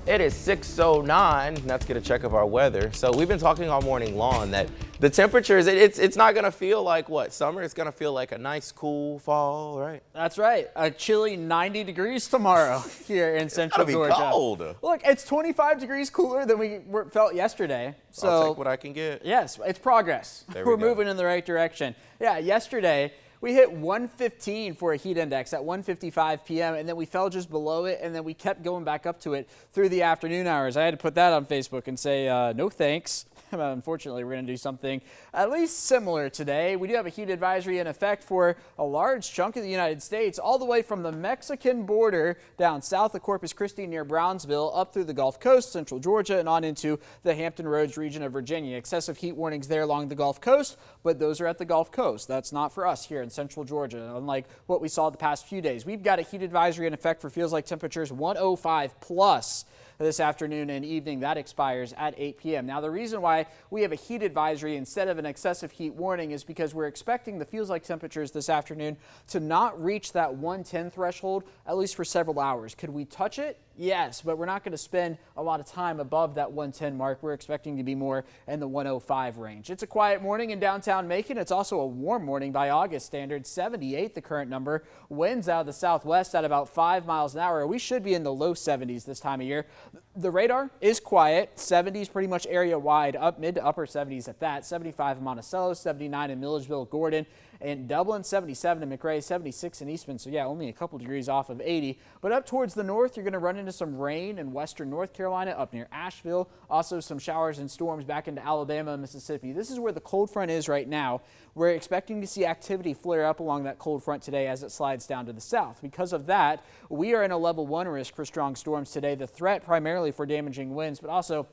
It is 6:09. Let's get a check of our weather. So we've been talking all morning long that the temperatures, it's not going to feel like what, summer? It's going to feel like a nice, cool fall, right? That's right. A chilly 90 degrees tomorrow here in Central Georgia. It's cold. Look, it's 25 degrees cooler than we felt yesterday. So I'll take what I can get. Yes, it's progress. We're moving in the right direction. Yeah, yesterday we hit 115 for a heat index at 1:55 p.m. and then we fell just below it, and then we kept going back up to it through the afternoon hours. I had to put that on Facebook and say no thanks. Unfortunately, we're going to do something at least similar today. We do have a heat advisory in effect for a large chunk of the United States, all the way from the Mexican border down south of Corpus Christi near Brownsville, up through the Gulf Coast, central Georgia, and on into the Hampton Roads region of Virginia. Excessive heat warnings there along the Gulf Coast, but those are at the Gulf Coast. That's not for us here in central Georgia, unlike what we saw the past few days. We've got a heat advisory in effect for feels like temperatures 105 plus this afternoon and evening. That expires at 8 p.m. Now, the reason why we have a heat advisory instead of an excessive heat warning is because we're expecting the feels like temperatures this afternoon to not reach that 110 threshold, at least for several hours. Could we touch it? Yes, but we're not going to spend a lot of time above that 110 mark. We're expecting to be more in the 105 range. It's a quiet morning in downtown Macon. It's also a warm morning by August standards. 78 the current number. Winds out of the southwest at about 5 miles an hour. We should be in the low 70s this time of year. The radar is quiet. 70s pretty much area wide, up mid to upper 70s at that. 75 in Monticello, 79 in Milledgeville, Gordon, and Dublin, 77 in McRae, 76 in Eastman. So yeah, only a couple degrees off of 80. But up towards the north, you're going to run into some rain in western North Carolina, up near Asheville. Also some showers and storms back into Alabama and Mississippi. This is where the cold front is right now. We're expecting to see activity flare up along that cold front today as it slides down to the south. Because of that, we are in a level 1 risk for strong storms today. The threat primarily for damaging winds, but also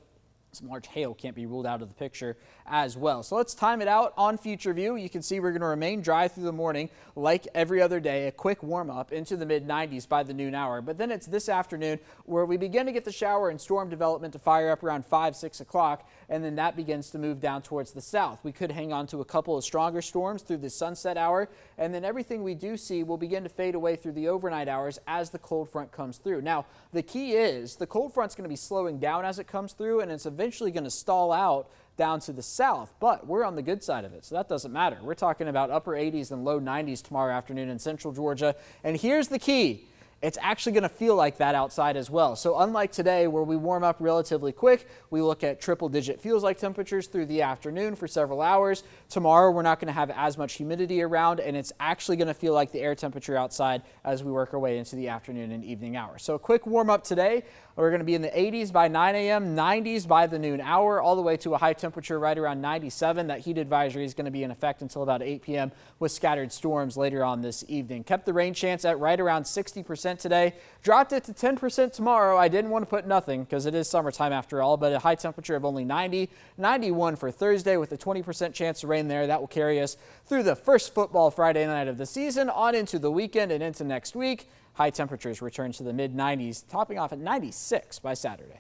some large hail can't be ruled out of the picture as well. So let's time it out on Future View. You can see we're going to remain dry through the morning like every other day. A quick warm up into the mid 90s by the noon hour. But then it's this afternoon where we begin to get the shower and storm development to fire up around 5, 6 o'clock. And then that begins to move down towards the south. We could hang on to a couple of stronger storms through the sunset hour. And then everything we do see will begin to fade away through the overnight hours as the cold front comes through. Now, the key is the cold front's going to be slowing down as it comes through, and it's eventually going to stall out down to the south, but we're on the good side of it, so that doesn't matter. We're talking about upper 80s and low 90s tomorrow afternoon in central Georgia, and here's the key. It's actually going to feel like that outside as well. So unlike today where we warm up relatively quick, we look at triple-digit feels like temperatures through the afternoon for several hours. Tomorrow we're not going to have as much humidity around, and it's actually going to feel like the air temperature outside as we work our way into the afternoon and evening hours. So a quick warm up today. We're going to be in the 80s by 9 a.m., 90s by the noon hour, all the way to a high temperature right around 97. That heat advisory is going to be in effect until about 8 p.m. with scattered storms later on this evening. Kept the rain chance at right around 60% today. Dropped it to 10% tomorrow. I didn't want to put nothing because it is summertime after all, but a high temperature of only 90, 91 for Thursday with a 20% chance of rain there. That will carry us through the first football Friday night of the season, on into the weekend and into next week. High temperatures return to the mid-90s, topping off at 96 by Saturday.